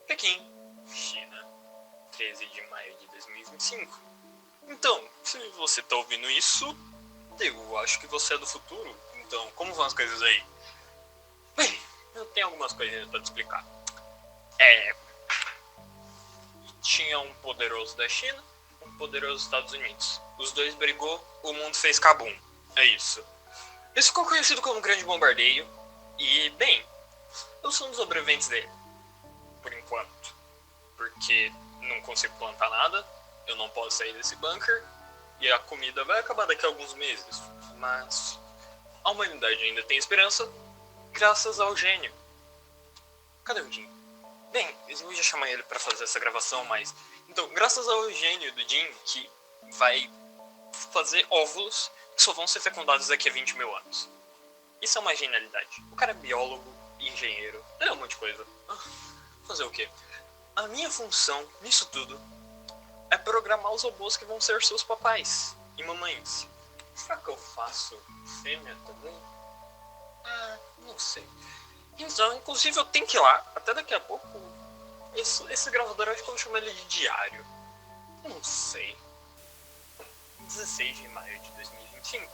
Pequim, China, 13 de maio de 2025. Então, se você tá ouvindo isso, eu acho que você é do futuro. Então, como vão as coisas aí? Bem, eu tenho algumas coisinhas pra te explicar. Tinha um poderoso da China, um poderoso dos Estados Unidos. Os dois brigou, o mundo fez cabum. É isso. Isso ficou conhecido como Grande Bombardeio. E, bem, eu sou um dos sobreviventes dele. Por enquanto. Porque não consigo plantar nada, eu não posso sair desse bunker, e a comida vai acabar daqui a alguns meses. Mas a humanidade ainda tem esperança, graças ao gênio. Cadê o Jim? Bem, eu ia chamar ele pra fazer essa gravação, mas... Então, graças ao gênio do Jim, que vai fazer óvulos que só vão ser fecundados daqui a 20 mil anos. Isso é uma genialidade. O cara é biólogo, engenheiro, ele é um monte de coisa. Fazer o quê? A minha função nisso tudo é programar os robôs que vão ser seus papais e mamães. Será que eu faço fêmea também? Não sei. Então, inclusive eu tenho que ir lá, até daqui a pouco. Esse gravador, eu acho que eu vou chamar ele de diário. Não sei. 16 de maio de 2025.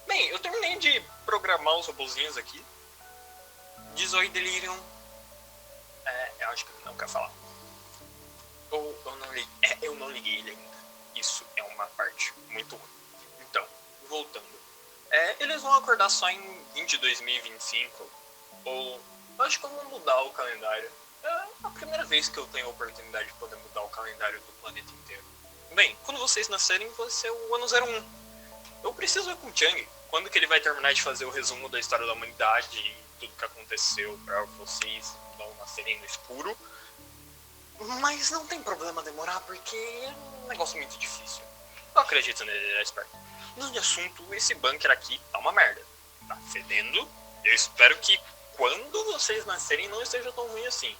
Bem, eu terminei de programar os robozinhos aqui. Diz oi, Delirium. Eu acho que ele não quer falar. Ou eu não liguei. Eu não liguei ele ainda. Isso é uma parte muito ruim. Então, voltando. Eles vão acordar só em 2025. Ou eu acho que eu vou mudar o calendário. É a primeira vez que eu tenho a oportunidade de poder mudar o calendário do planeta inteiro. Bem, quando vocês nascerem vai ser o ano 01. Eu preciso ver com o Chang quando que ele vai terminar de fazer o resumo da história da humanidade e tudo que aconteceu pra vocês não nascerem no escuro. Mas não tem problema demorar, porque é um negócio muito difícil. Eu acredito nele, ele é esperto. Mudando de assunto, esse bunker aqui tá uma merda. Tá fedendo. Eu espero que quando vocês nascerem não esteja tão ruim assim.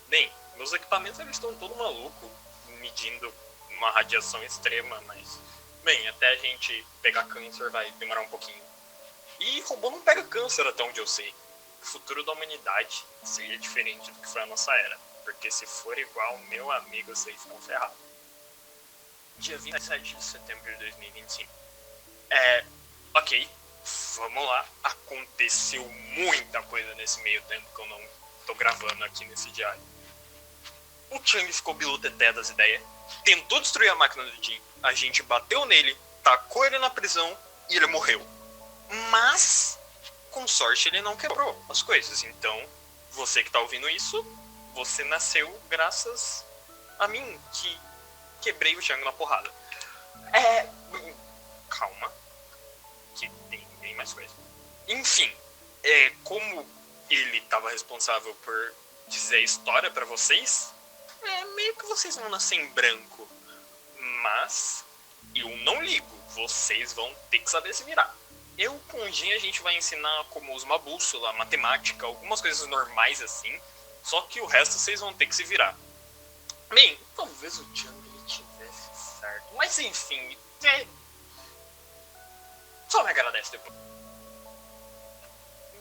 Bem, meus equipamentos eles estão todo maluco, medindo uma radiação extrema, mas... Bem, até a gente pegar câncer vai demorar um pouquinho. E robô não pega câncer até onde eu sei. O futuro da humanidade seria diferente do que foi a nossa era. Porque se for igual, meu amigo, vocês estão ferrados. Dia 27 de setembro de 2025. Ok, vamos lá. Aconteceu muita coisa nesse meio tempo que eu não tô gravando aqui nesse diário. O Chang ficou biluteté das ideias, tentou destruir a máquina do Jim, a gente bateu nele, tacou ele na prisão e ele morreu. Mas, com sorte, ele não quebrou as coisas. Então, você que tá ouvindo isso, você nasceu graças a mim, que quebrei o Django na porrada. Calma, que tem bem mais coisa. Enfim, como ele tava responsável por dizer a história pra vocês, meio que vocês vão nascer em branco. Mas eu não ligo, vocês vão ter que saber se virar. Eu com o Jin a gente vai ensinar como usar uma bússola, matemática, algumas coisas normais assim. Só que o resto vocês vão ter que se virar. Bem, talvez o Django ele tivesse certo. Mas enfim, só me agradece depois.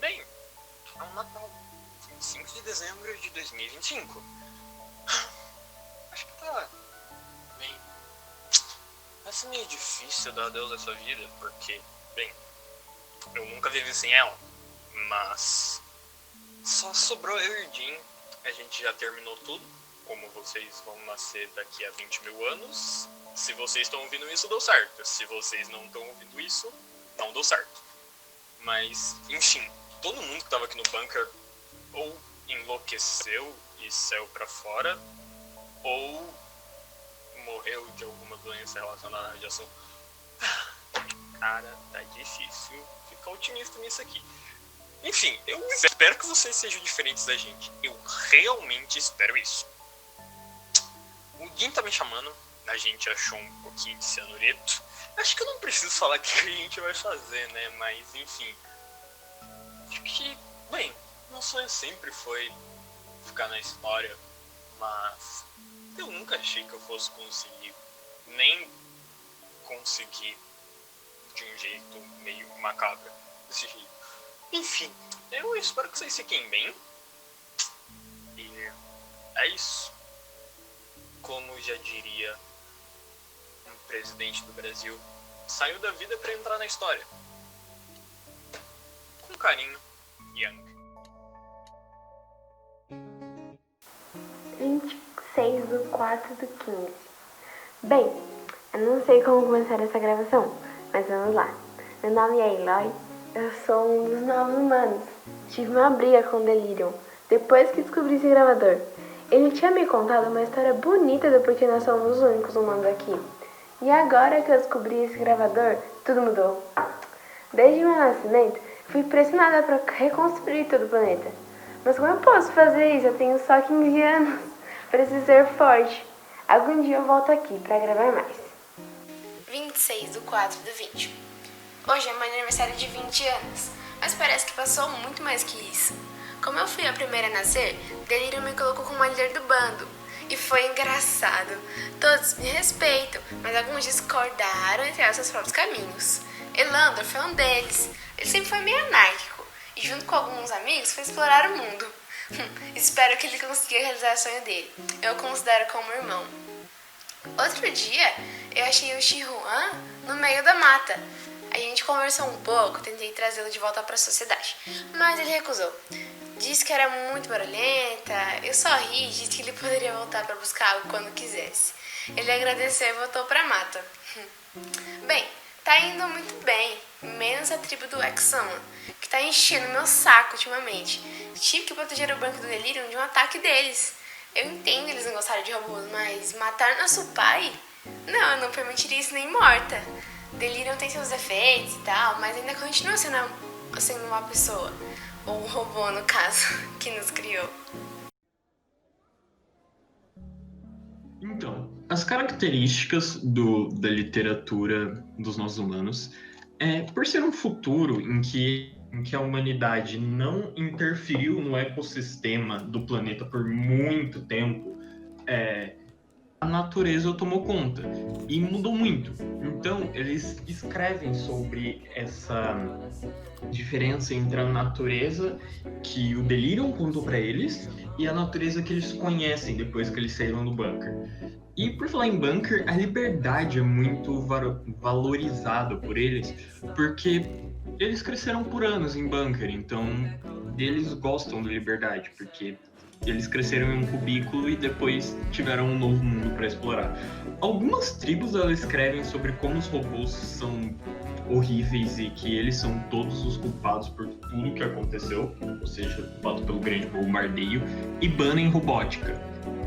Bem, é um Natal. 25 de dezembro de 2025. Acho que tá bem. Vai ser meio difícil dar adeus a essa vida, porque, bem, eu nunca vivi sem ela. Mas só sobrou eu e o Jim. A gente já terminou tudo. Como vocês vão nascer daqui a 20 mil anos. Se vocês estão ouvindo isso, deu certo. Se vocês não estão ouvindo isso, não deu certo. Mas, enfim, todo mundo que tava aqui no bunker ou enlouqueceu e saiu pra fora, ou morreu de alguma doença relacionada à radiação. Cara, tá difícil ficar otimista nisso aqui. Enfim, eu espero que vocês sejam diferentes da gente. Eu realmente espero isso. O Jim tá me chamando. A gente achou um pouquinho de cianureto. Acho que eu não preciso falar o que a gente vai fazer, né? Mas, enfim. Acho que, bem, meu sonho sempre foi ficar na história. Mas eu nunca achei que eu fosse conseguir. Nem conseguir de um jeito meio macabro. Desse jeito. Enfim, eu espero que vocês fiquem bem. E é isso. como já diria um presidente do Brasil, saiu da vida para entrar na história. Com carinho, Yang. 26/4/15. Bem, eu não sei como começar essa gravação, mas vamos lá. Meu nome é Eloy, eu sou um dos novos humanos. Tive uma briga com o Delirium depois que descobri esse gravador. Ele tinha me contado uma história bonita do porquê nós somos os únicos humanos aqui. E agora que eu descobri esse gravador, tudo mudou. Desde meu nascimento, fui pressionada para reconstruir todo o planeta. Mas como eu posso fazer isso? Eu tenho só 15 anos. Preciso ser forte. Algum dia eu volto aqui para gravar mais. 26/4/20. Hoje é meu aniversário de 20 anos, mas parece que passou muito mais que isso. Como eu fui a primeira a nascer, Delirium me colocou como a líder do bando. E foi engraçado. Todos me respeitam, mas alguns discordaram e trilharam seus próprios caminhos. Elandor foi um deles. Ele sempre foi meio anárquico e, junto com alguns amigos, foi explorar o mundo. Espero que ele consiga realizar o sonho dele. Eu o considero como irmão. Outro dia, eu achei o Shihuan no meio da mata. A gente conversou um pouco, tentei trazê-lo de volta para a sociedade, mas ele recusou. Disse que era muito barulhenta, eu só ri e disse que ele poderia voltar para buscar algo quando quisesse. Ele agradeceu e voltou para a mata. Bem, tá indo muito bem, menos a tribo do Exama, que tá enchendo meu saco ultimamente. Tive que proteger o banco do Delirium de um ataque deles. Eu entendo eles não gostarem de robôs, mas matar nosso pai? Não, eu não permitiria isso nem morta. Delirium tem seus defeitos e tal, mas ainda continua sendo uma pessoa. Ou um robô, no caso, que nos criou. Então, as características da literatura dos nossos humanos por ser um futuro em que a humanidade não interferiu no ecossistema do planeta por muito tempo, a natureza tomou conta e mudou muito. Então, eles escrevem sobre essa diferença entre a natureza que o Delirium contou para eles e a natureza que eles conhecem depois que eles saíram do bunker. E por falar em bunker, a liberdade é muito valorizada por eles, porque eles cresceram por anos em bunker, então eles gostam da liberdade, porque eles cresceram em um cubículo e depois tiveram um novo mundo para explorar. Algumas tribos elas escrevem sobre como os robôs são horríveis e que eles são todos os culpados por tudo que aconteceu, ou seja, culpados pelo grande bombardeio, e banem robótica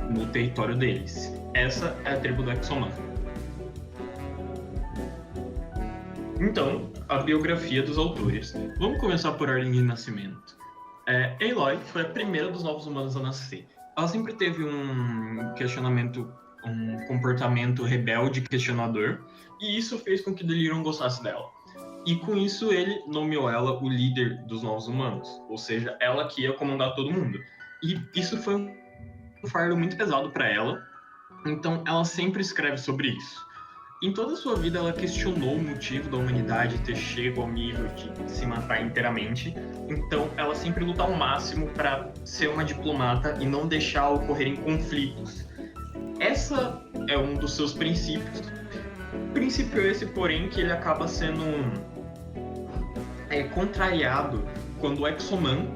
no território deles. Essa é a tribo do Exoman. Então, a biografia dos autores. Vamos começar por ordem de nascimento. Aloy foi a primeira dos novos humanos a nascer. Ela sempre teve um comportamento rebelde, questionador, e isso fez com que Delirium gostasse dela. E com isso ele nomeou ela o líder dos novos humanos, ou seja, ela que ia comandar todo mundo. E isso foi um fardo muito pesado para ela, então ela sempre escreve sobre isso. Em toda a sua vida, ela questionou o motivo da humanidade ter chegado ao nível de se matar inteiramente. Então, ela sempre luta ao máximo para ser uma diplomata e não deixar ocorrerem conflitos. Essa é um dos seus princípios. Princípio esse, porém, que ele acaba sendo contrariado quando o Exoman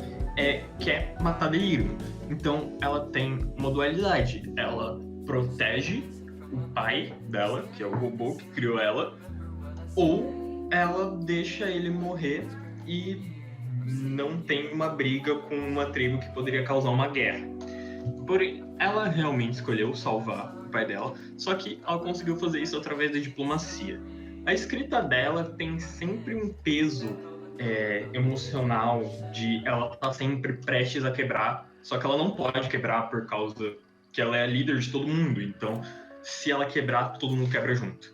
quer matar Delirium. Então, ela tem uma dualidade. Ela protege o pai dela, que é o robô que criou ela, ou ela deixa ele morrer e não tem uma briga com uma tribo que poderia causar uma guerra. Porém, ela realmente escolheu salvar o pai dela, só que ela conseguiu fazer isso através da diplomacia. A escrita dela tem sempre um peso emocional de ela estar sempre prestes a quebrar, só que ela não pode quebrar por causa que ela é a líder de todo mundo, então se ela quebrar, todo mundo quebra junto.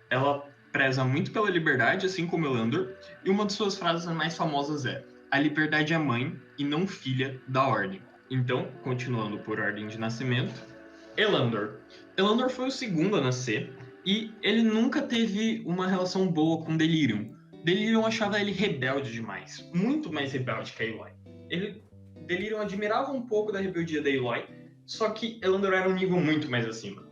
Ela preza muito pela liberdade, assim como Elandor, e uma de suas frases mais famosas é: a liberdade é mãe e não filha da ordem. Então, continuando por ordem de nascimento, Elandor. Elandor foi o segundo a nascer, e ele nunca teve uma relação boa com Delirium. Delirium achava ele rebelde demais, muito mais rebelde que a Aloy. Delirium admirava um pouco da rebeldia da Aloy, Só que Elandor era um nível muito mais acima.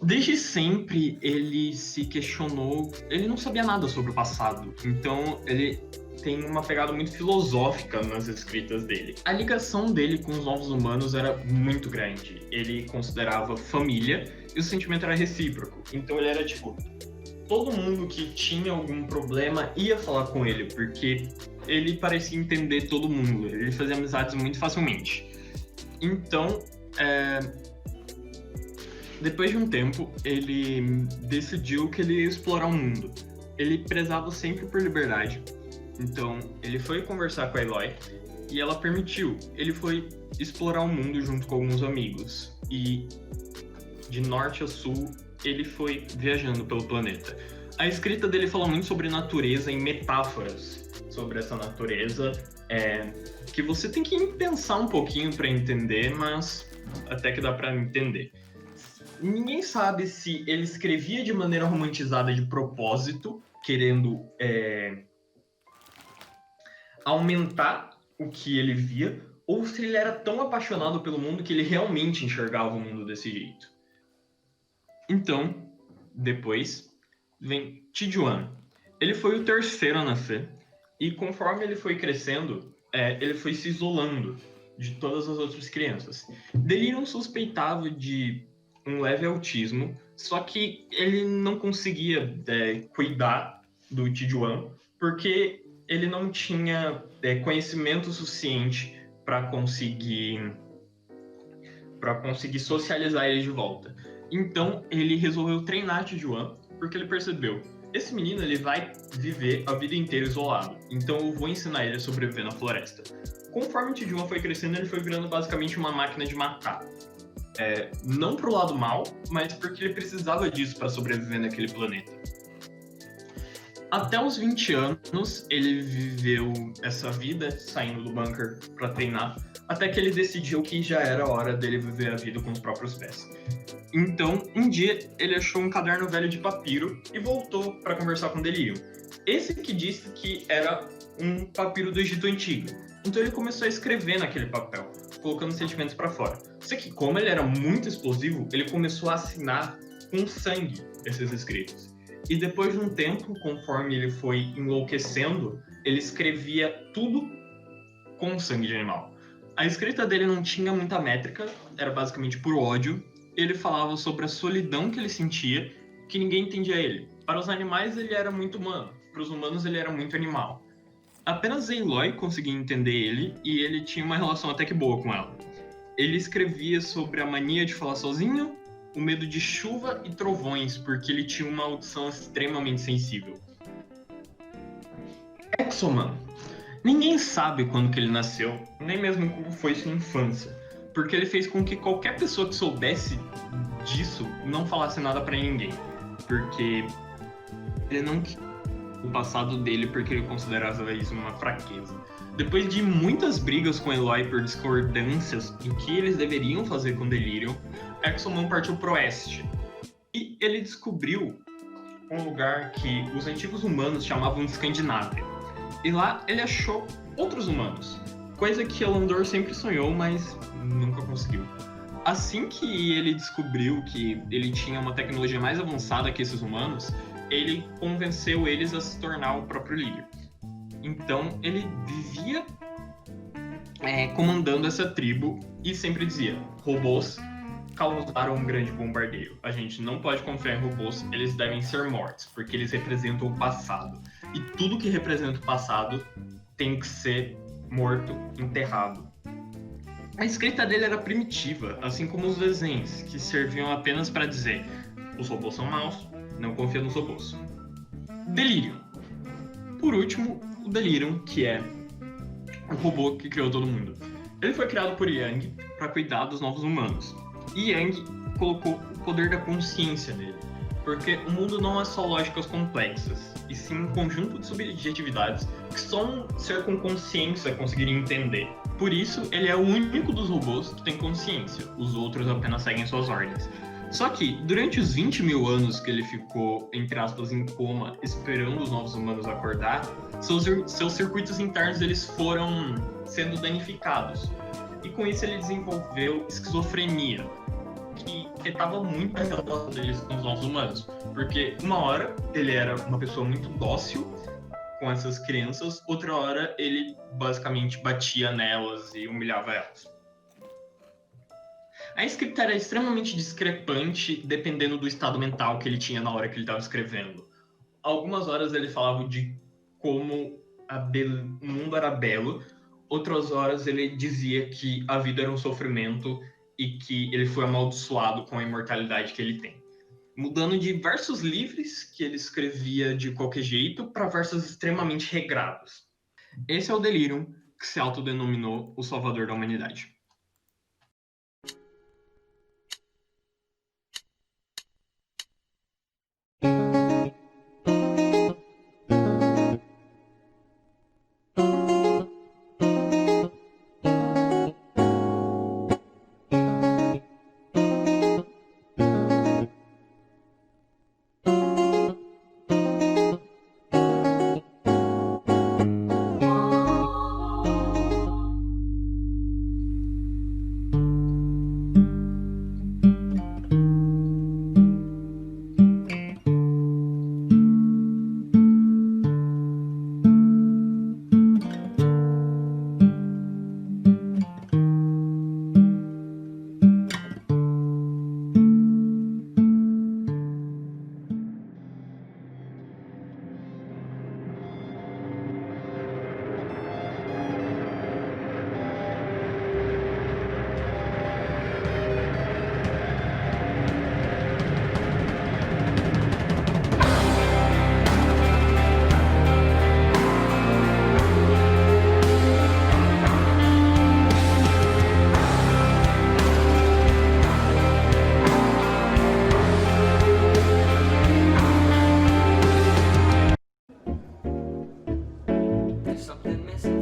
Desde sempre ele se questionou, ele não sabia nada sobre o passado, então ele tem uma pegada muito filosófica nas escritas dele. A ligação dele com os novos humanos era muito grande, ele considerava família e o sentimento era recíproco, então ele era tipo, todo mundo que tinha algum problema ia falar com ele, porque ele parecia entender todo mundo, ele fazia amizades muito facilmente. Então, depois de um tempo, ele decidiu que ele ia explorar o mundo. Ele prezava sempre por liberdade. Então, ele foi conversar com a Aloy e ela permitiu. Ele foi explorar o mundo junto com alguns amigos. E de norte a sul, ele foi viajando pelo planeta. A escrita dele fala muito sobre natureza e metáforas sobre essa natureza. Que você tem que pensar um pouquinho para entender, mas até que dá para entender. Ninguém sabe se ele escrevia de maneira romantizada de propósito, querendo aumentar o que ele via, ou se ele era tão apaixonado pelo mundo que ele realmente enxergava o mundo desse jeito. Então, depois, vem Tijuan. Ele foi o terceiro a nascer, e conforme ele foi crescendo, ele foi se isolando de todas as outras crianças. Delirium suspeitava de um leve autismo, só que ele não conseguia cuidar do Tijuan, porque ele não tinha conhecimento suficiente para conseguir socializar ele de volta. Então ele resolveu treinar Tijuan, porque ele percebeu, esse menino ele vai viver a vida inteira isolado, então eu vou ensinar ele a sobreviver na floresta. Conforme Tijuan foi crescendo, ele foi virando basicamente uma máquina de matar. Não pro lado mal, mas porque ele precisava disso para sobreviver naquele planeta. Até os 20 anos, ele viveu essa vida saindo do bunker para treinar, até que ele decidiu que já era hora dele viver a vida com os próprios pés. Então, um dia, ele achou um caderno velho de papiro e voltou para conversar com Delirium. Esse que disse que era um papiro do Egito Antigo. Então ele começou a escrever naquele papel, colocando sentimentos para fora. Só que como ele era muito explosivo, ele começou a assinar com sangue esses escritos. E depois de um tempo, conforme ele foi enlouquecendo, ele escrevia tudo com sangue de animal. A escrita dele não tinha muita métrica, era basicamente por ódio. Ele falava sobre a solidão que ele sentia, que ninguém entendia ele. Para os animais ele era muito humano, para os humanos ele era muito animal. Apenas Aloy conseguia entender ele e ele tinha uma relação até que boa com ela. Ele escrevia sobre a mania de falar sozinho, o medo de chuva e trovões, porque ele tinha uma audição extremamente sensível. Exoman. Ninguém sabe quando que ele nasceu, nem mesmo como foi sua infância, porque ele fez com que qualquer pessoa que soubesse disso não falasse nada pra ninguém, porque ele não queria o passado dele, porque ele considerava isso uma fraqueza. Depois de muitas brigas com Aloy por discordâncias do que eles deveriam fazer com Delirium, Exoman partiu pro oeste. E ele descobriu um lugar que os antigos humanos chamavam de Escandinávia. E lá ele achou outros humanos, coisa que Elandor sempre sonhou, mas nunca conseguiu. Assim que ele descobriu que ele tinha uma tecnologia mais avançada que esses humanos, ele convenceu eles a se tornar o próprio líder. Então ele vivia comandando essa tribo e sempre dizia: robôs causaram um grande bombardeio. A gente não pode confiar em robôs, eles devem ser mortos, porque eles representam o passado. E tudo que representa o passado tem que ser morto, enterrado. A escrita dele era primitiva, assim como os desenhos, que serviam apenas para dizer: os robôs são maus, não confia nos robôs. Delirium. Por último, o Delirium, que é o robô que criou todo mundo. Ele foi criado por Yang para cuidar dos novos humanos. E Yang colocou o poder da consciência nele, porque o mundo não é só lógicas complexas, e sim um conjunto de subjetividades que só um ser com consciência conseguiria entender. Por isso, ele é o único dos robôs que tem consciência, os outros apenas seguem suas ordens. Só que, durante os 20 mil anos que ele ficou, entre aspas, em coma, esperando os novos humanos acordar, seus circuitos internos eles foram sendo danificados. e com isso ele desenvolveu esquizofrenia, que afetava muito a relação deles com os nossos humanos, porque uma hora ele era uma pessoa muito dócil com essas crianças, outra hora ele basicamente batia nelas e humilhava elas. A escrita era extremamente discrepante dependendo do estado mental que ele tinha na hora que ele estava escrevendo. Algumas horas ele falava de como o mundo era belo, outras horas ele dizia que a vida era um sofrimento e que ele foi amaldiçoado com a imortalidade que ele tem. Mudando de versos livres, que ele escrevia de qualquer jeito, para versos extremamente regrados. Esse é o Delirium, que se autodenominou o salvador da humanidade. There's something missing